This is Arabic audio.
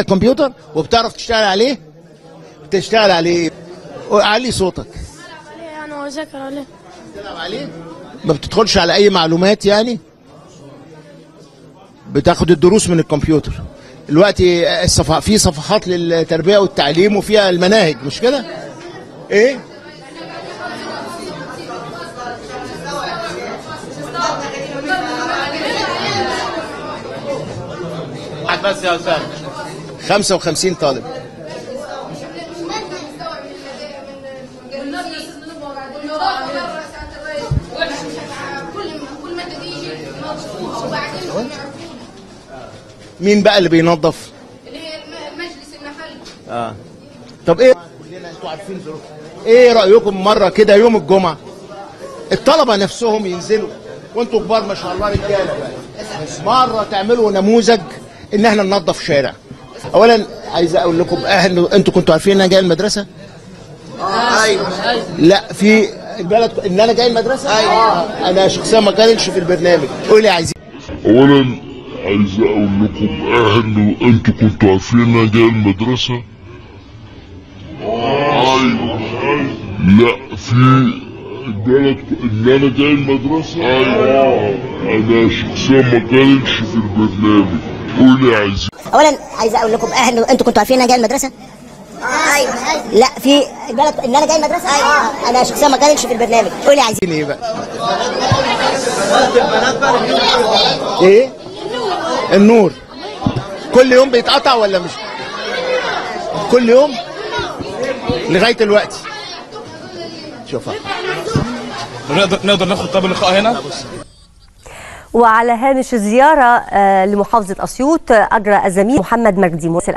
الكمبيوتر وبتعرف تشتغل عليه؟ بتشتغل عليه. علي صوتك. يعني وذاكر عليه. بتلعب عليه؟ ما بتدخلش على اي معلومات يعني؟ بتاخد الدروس من الكمبيوتر. دلوقتي في صفحات للتربيه والتعليم وفيها المناهج، مش كده؟ ايه؟ بس يا استاذ 55 طالب. مين بقى اللي بينظف؟ اللي هي مجلس المحل. طب ايه؟ كلنا انتوا عارفين ظروف. ايه رايكم مره كده يوم الجمعه الطلبه نفسهم ينزلوا وانتوا كبار ما شاء الله رجاله بقى، مره تعملوا نموذج ان احنا ننظف شارع. اولا عايز اقول لكم انتوا كنتوا عارفين ان انا جاي المدرسه؟ ايوه. لا في البلد ان انا جاي المدرسه؟ ايوه. انا شخصيا ما كانش في البرنامج. قولي عايزين. اولا عايز اقول لكم انه انتوا كنتوا عارفين ان انا جاي المدرسه؟ ايوه. لا في البلد ان انا جاي المدرسه؟ ايوه. انا شخصيا ما كانش في البرنامج. قولي عايزين. اولا عايز اقول لكم انه انتوا كنتوا عارفين ان انا جاي المدرسه؟ ايوه. لا في البلد ان انا جاي المدرسه؟ ايوه. انا شخصيا ما كانش في البرنامج. قولي عايزين ايه بقى؟ ايه؟ النور كل يوم بيتقطع ولا مش كل يوم لغايه دلوقتي؟ شوفها. نقدر ناخد طب اللقاء هنا. وعلى هامش الزيارة لمحافظة أسيوط أجرى الزميل محمد مجدي مرسل